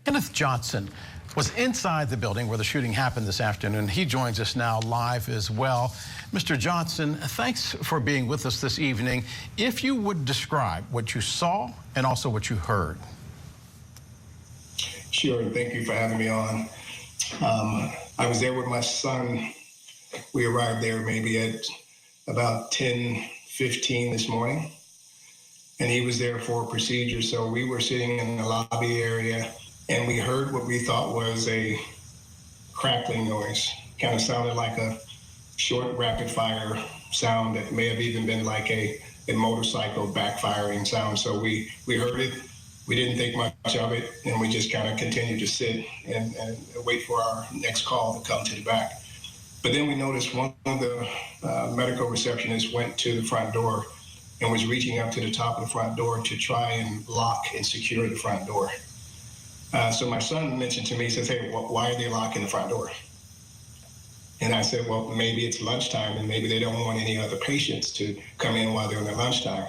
Kenneth Johnson was inside the building where the shooting happened this afternoon. He joins us now live as well. Mr. Johnson, thanks for being with us this evening. If you would describe what you saw and also what you heard. Sure, thank you for having me on. I was there with my son. We arrived there maybe at about 10:15 this morning, and he was there for a procedure. So we were sitting in the lobby area, and we heard what we thought was a crackling noise. Kind of sounded like a short rapid fire sound that may have even been like a motorcycle backfiring sound. So we heard it. We didn't think much of it, and we just kind of continued to sit and wait for our next call to come to the back. But then we noticed one of the medical receptionists went to the front door and was reaching up to the top of the front door to try and lock and secure the front door. So my son mentioned to me, he says, "Hey, why are they locking the front door?" And I said, well, maybe it's lunchtime and maybe they don't want any other patients to come in while they're in their lunchtime.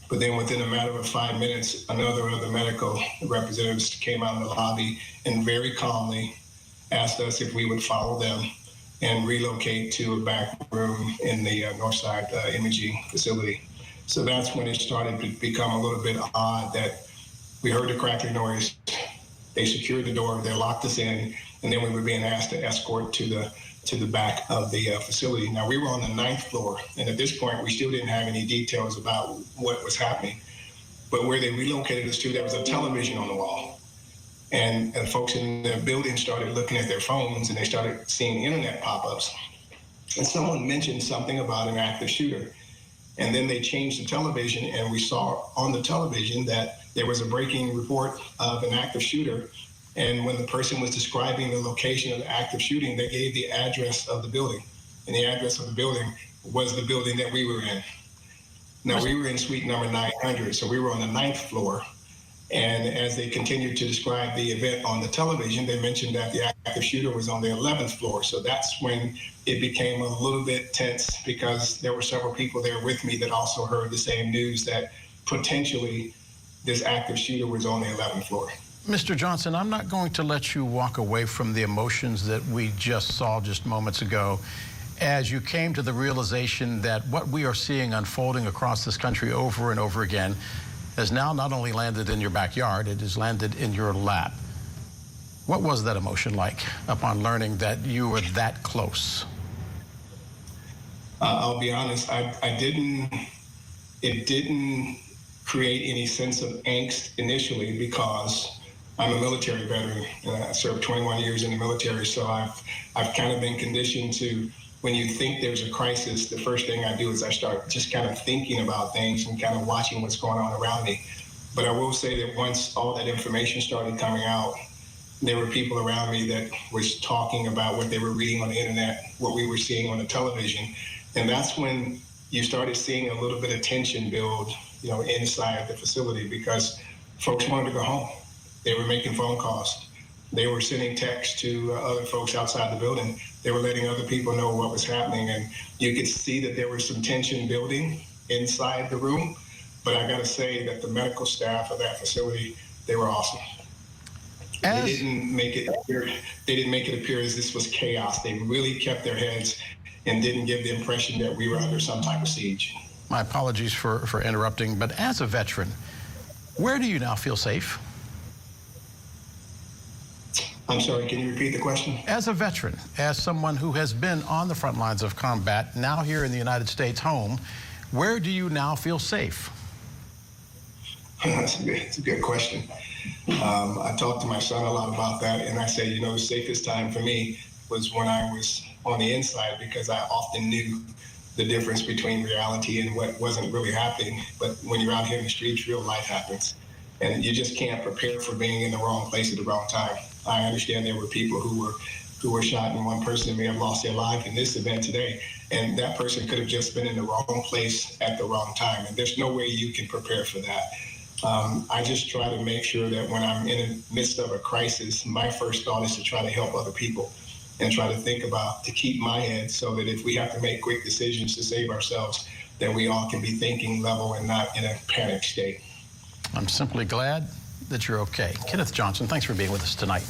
But then within a matter of 5 minutes, another of the medical representatives came out of the lobby and very calmly asked us if we would follow them and relocate to a back room in the Northside imaging facility. So that's when it started to become a little bit odd that we heard the crackling noise, they secured the door, they locked us in, and then we were being asked to escort to the back of the facility. Now, we were on the 9th floor, and at this point, we still didn't have any details about what was happening. But where they relocated us to, there was a television on the wall. And folks in the building started looking at their phones, and they started seeing internet pop-ups. And someone mentioned something about an active shooter. And then they changed the television, and we saw on the television that there was a breaking report of an active shooter. And when the person was describing the location of the active shooting, they gave the address of the building. And the address of the building was the building that we were in. Now, we were in suite number 900, so we were on the 9th floor. And as they continued to describe the event on the television, they mentioned that the active shooter was on the 11th floor. So that's when it became a little bit tense, because there were several people there with me that also heard the same news that potentially this active shooter was on the 11th floor. Mr. Johnson, I'm not going to let you walk away from the emotions that we just saw just moments ago as you came to the realization that what we are seeing unfolding across this country over and over again has now not only landed in your backyard, it has landed in your lap. What was that emotion like upon learning that you were that close? I'll be honest, it didn't create any sense of angst initially, because I'm a military veteran. I served 21 years in the military, so I've kind of been conditioned to, when you think there's a crisis, the first thing I do is I start just kind of thinking about things and kind of watching what's going on around me. But I will say that once all that information started coming out, there were people around me that was talking about what they were reading on the internet, what we were seeing on the television. And that's when you started seeing a little bit of tension build, inside the facility, because folks wanted to go home. They were making phone calls. They were sending texts to other folks outside the building. They were letting other people know what was happening. And you could see that there was some tension building inside the room. But I got to say that the medical staff of that facility, they were awesome. They didn't make it appear as this was chaos. They really kept their heads and didn't give the impression that we were under some type of siege. My apologies for interrupting, but as a veteran, where do you now feel safe? I'm sorry, can you repeat the question? As a veteran, as someone who has been on the front lines of combat, now here in the United States home, where do you now feel safe? That's a good question. I talked to my son a lot about that, and I said, the safest time for me was when I was on the inside, because I often knew the difference between reality and what wasn't really happening. But when you're out here in the streets, real life happens. And you just can't prepare for being in the wrong place at the wrong time. I understand there were people who were shot, and one person may have lost their life in this event today. And that person could have just been in the wrong place at the wrong time. And there's no way you can prepare for that. I just try to make sure that when I'm in the midst of a crisis, my first thought is to try to help other people and try to think about, to keep my head, so that if we have to make quick decisions to save ourselves, that we all can be thinking level and not in a panic state. I'm simply glad that you're okay. Kenneth Johnson, thanks for being with us tonight.